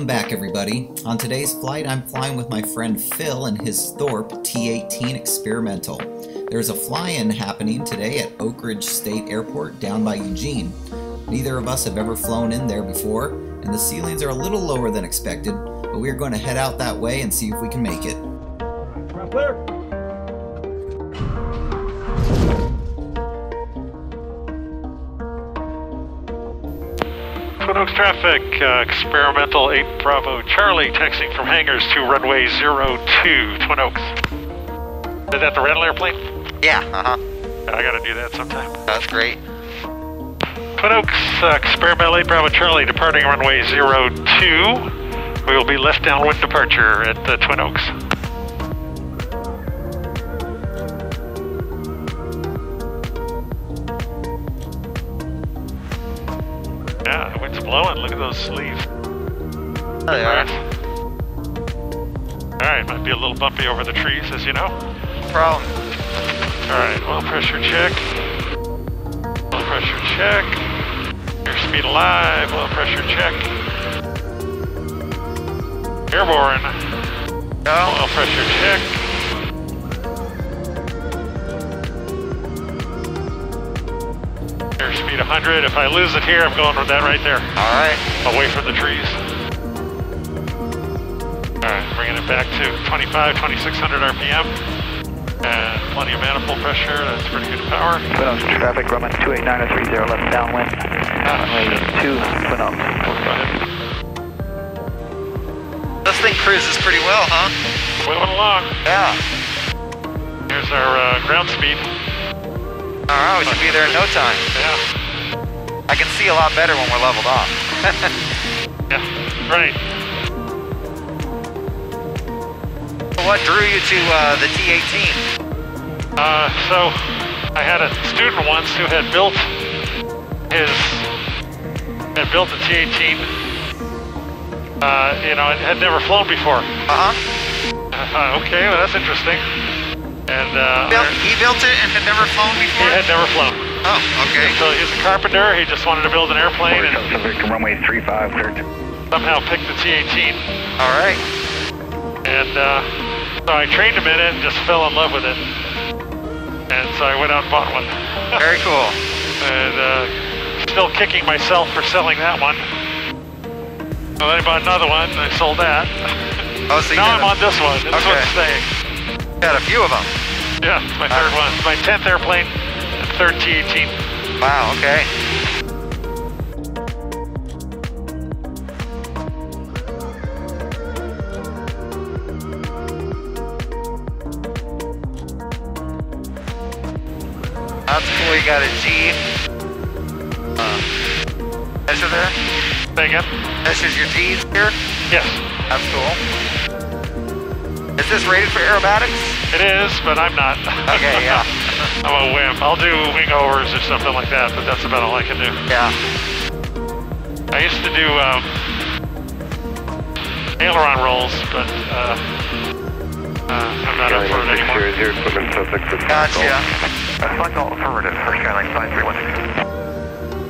Welcome back, everybody. On today's flight, I'm flying with my friend Phil and his Thorp T-18 experimental. There's a fly-in happening today at Oakridge State Airport down by Eugene. Neither of us have ever flown in there before, and the ceilings are a little lower than expected, but we're going to head out that way and see if we can make it. Clear. Twin Oaks traffic, experimental 8 Bravo Charlie, taxiing from hangars to runway 02, Twin Oaks. Is that the rental airplane? Yeah, I gotta do that sometime. That's great. Twin Oaks, experimental 8 Bravo Charlie, departing runway 02. We will be left downwind departure at Twin Oaks. Yeah, the wind's blowing. Look at those sleeves. There they are. Alright, might be a little bumpy over the trees, as you know. No problem. Alright, oil pressure check. Oil pressure check. Airspeed alive. Oil pressure check. Airborne. Go. Oil pressure check. Airspeed 100. If I lose it here, I'm going with that right there. Alright. Away from the trees. Alright, bringing it back to 2600 RPM. And plenty of manifold pressure. That's pretty good power. Twin Oaks traffic, Roman 28930 left downwind. Runway 2, Twin Oaks. Go ahead. This thing cruises pretty well, huh? Moving along. Yeah. Here's our ground speed. Alright, we should be there in no time. Yeah. I can see a lot better when we're leveled off. Yeah, right. What drew you to the T-18? So I had a student once who had built the T-18. You know, had never flown before. Okay, well that's interesting. And He built it and had never flown he before? had never flown. Oh, okay. So he's a carpenter. He just wanted to build an airplane and Victor, runway 35, cleared. somehow picked the T-18. Alright. And so I trained him in it and just fell in love with it. And so I went out and bought one. Very cool. And still kicking myself for selling that one. Well, then I bought another one and I sold that. Oh, so you Now got I'm on this one. This Okay. one's staying. got a few of them. Yeah, it's my third one. It's my 10th airplane and third T-18. Wow, okay. That's cool, you got a G. Measure there? Say again? Measures your G's here? Yes, That's cool. Is this rated for aerobatics? it is, but I'm not. Okay, yeah. I'm a wimp. I'll do wing overs or something like that, but that's about all I can do. Yeah. I used to do aileron rolls, but I'm not up for it anymore. Gotcha. Flight all affirmative, first airline 5316.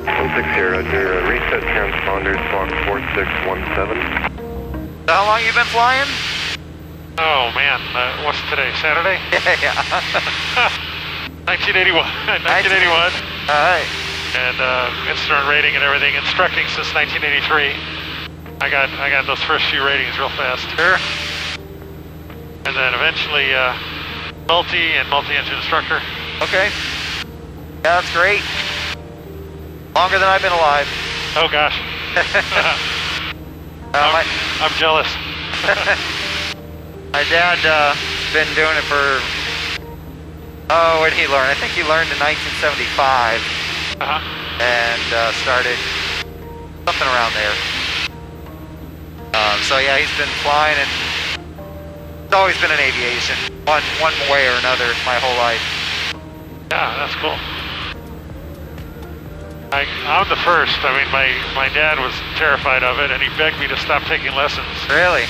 1600, reset transponder, squawk 4617. So how long you been flying? Oh man, what's today? Saturday? Yeah. 1981. 1981. Alright. And instrument rating and everything, instructing since 1983. I got those first few ratings real fast. Sure. And then eventually multi-engine instructor. Okay. Yeah, that's great. Longer than I've been alive. Oh gosh. I'm jealous. My dad been doing it for, when did he learn? I think he learned in 1975 and started something around there. So yeah, he's been flying and it's always been in aviation, one way or another my whole life. Yeah, that's cool. I'm the first. I mean, my dad was terrified of it and he begged me to stop taking lessons. Really?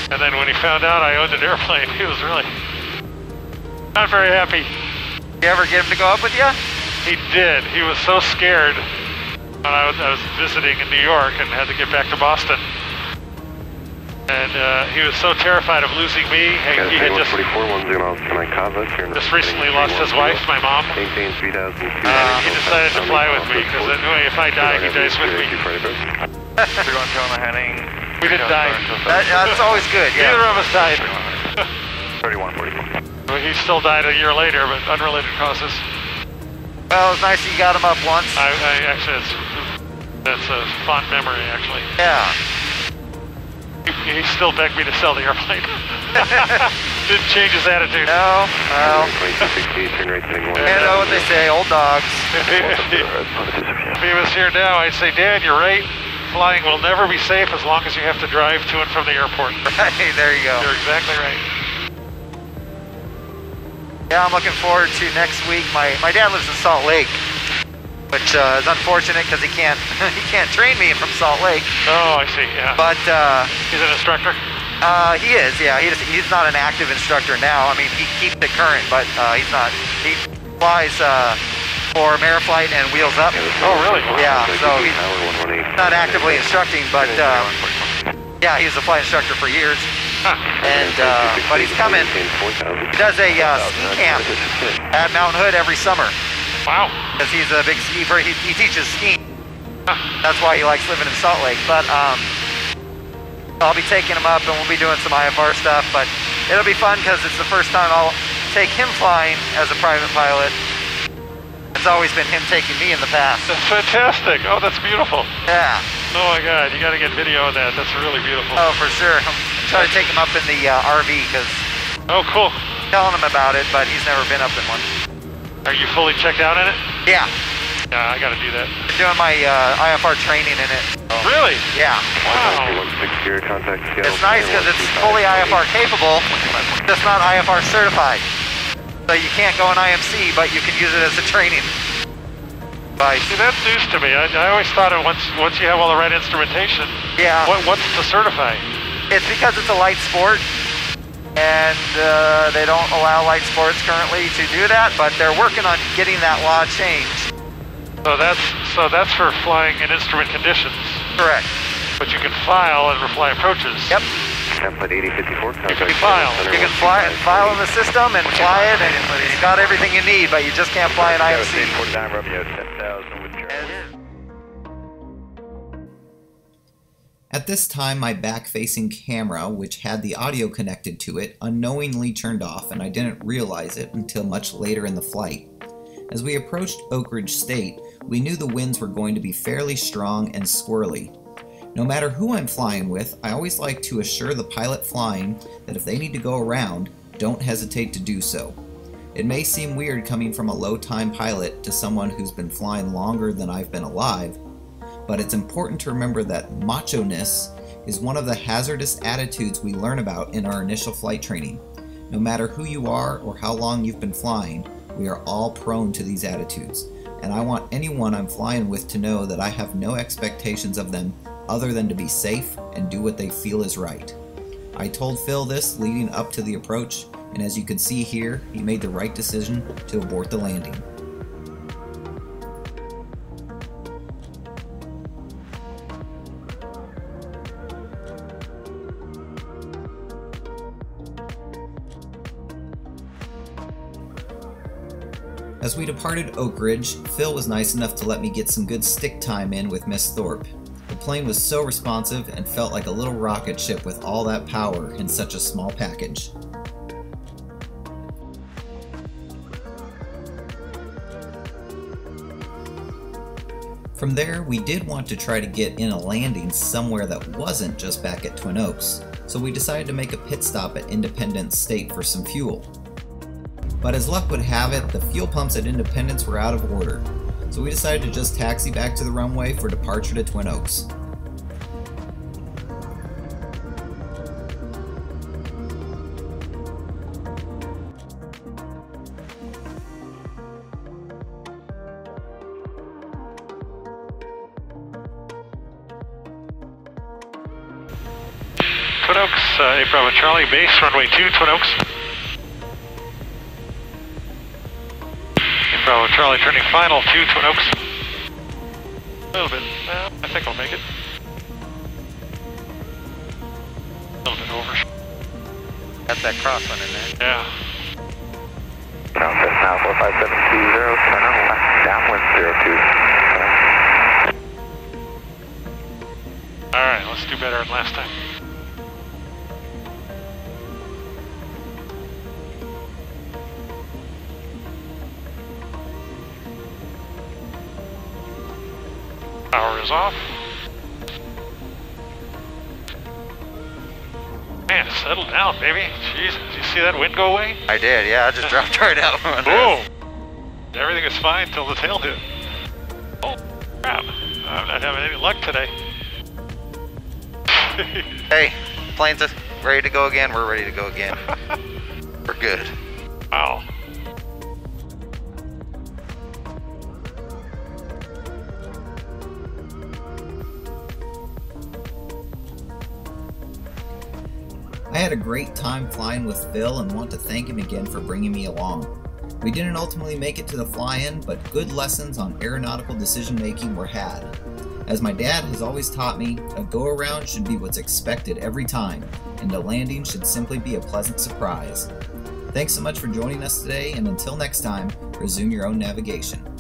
And then when he found out I owned an airplane, he was really not very happy. You ever get him to go up with you? He did. He was so scared when I was visiting in New York and had to get back to Boston. And he was so terrified of losing me, he had just recently lost his wife, my mom. He decided to fly with me, because anyway, if I die, he dies with me. We didn't die. That's always good, yeah. Neither of us died. 3144. Well, he still died a year later, but unrelated causes. Well, it was nice that you got him up once. Actually, that's a fond memory, actually. Yeah. He still begged me to sell the airplane. Didn't change his attitude. No, well. You know what they say, old dogs. If he was here now, I'd say, Dad, you're right. Flying will never be safe as long as you have to drive to and from the airport. Right, there you go. You're exactly right. Yeah, I'm looking forward to next week. My dad lives in Salt Lake, which is unfortunate because he can't train me from Salt Lake. Oh, I see. Yeah. But he's an instructor. He is. Yeah, he's not an active instructor now. I mean, he keeps it current, but he's not. He flies for Ameriflight and Wheels Up. Oh, really? Yeah. So he's not actively instructing, but yeah, he was a flight instructor for years. Huh. And but he's coming. He does a ski camp at Mount Hood every summer. Wow. Because he's a big skier. He teaches skiing. Huh. That's why he likes living in Salt Lake. But I'll be taking him up and we'll be doing some IFR stuff. But it'll be fun because it's the first time I'll take him flying as a private pilot. It's always been him taking me in the past. That's fantastic. Oh, that's beautiful. Yeah. Oh my God, you got to get video of that. That's really beautiful. Oh, for sure. I'm trying to take him up in the RV because. Oh, cool. Telling him about it, but he's never been up in one. Are you fully checked out in it? Yeah. Yeah, I got to do that. Been doing my IFR training in it. So. Really? Yeah. Wow. It's nice because it's fully IFR capable, just not IFR certified. So you can't go in IMC, but you can use it as a training device. See, that's news to me. I always thought once you have all the right instrumentation. Yeah. What's to certify? It's because it's a light sport, and they don't allow light sports currently to do that, but they're working on getting that law changed. So that's for flying in instrument conditions. Correct. But you can file and fly approaches. Yep. You can file. You can file in the system and fly it, and it's got everything you need, but you just can't fly an IMC. At this time, my back-facing camera, which had the audio connected to it, unknowingly turned off, and I didn't realize it until much later in the flight. As we approached Oakridge State, we knew the winds were going to be fairly strong and squirrely. No matter who I'm flying with, I always like to assure the pilot flying that if they need to go around, don't hesitate to do so. It may seem weird coming from a low-time pilot to someone who's been flying longer than I've been alive, but it's important to remember that macho-ness is one of the hazardous attitudes we learn about in our initial flight training. No matter who you are or how long you've been flying, we are all prone to these attitudes, and I want anyone I'm flying with to know that I have no expectations of them other than to be safe and do what they feel is right. I told Phil this leading up to the approach, and as you can see here, he made the right decision to abort the landing. As we departed Oakridge, Phil was nice enough to let me get some good stick time in with Miss Thorp. The plane was so responsive and felt like a little rocket ship with all that power in such a small package. From there, we did want to try to get in a landing somewhere that wasn't just back at Twin Oaks, so we decided to make a pit stop at Independence State for some fuel. But as luck would have it, the fuel pumps at Independence were out of order, so we decided to just taxi back to the runway for departure to Twin Oaks. Twin Oaks, 8 Bravo Charlie, base, runway 2, Twin Oaks. 8 Bravo Charlie, turning final, 2, Twin Oaks. A little bit, I think I'll make it. Over. Got that crosswind in there. Yeah. Count now 45720, turn on left, downwind 02. Alright, let's do better than last time. Power is off. Man, settle down, baby. Jeez, did you see that wind go away? I did, yeah, I just dropped right out. Boom! Everything was fine till the tail hit. Oh, crap. I'm not having any luck today. Hey, plane's ready to go again. We're ready to go again. We're good. Wow. I had a great time flying with Phil and want to thank him again for bringing me along. We didn't ultimately make it to the fly-in, but good lessons on aeronautical decision making were had. As my dad has always taught me, a go-around should be what's expected every time, and a landing should simply be a pleasant surprise. Thanks so much for joining us today, and until next time, resume your own navigation.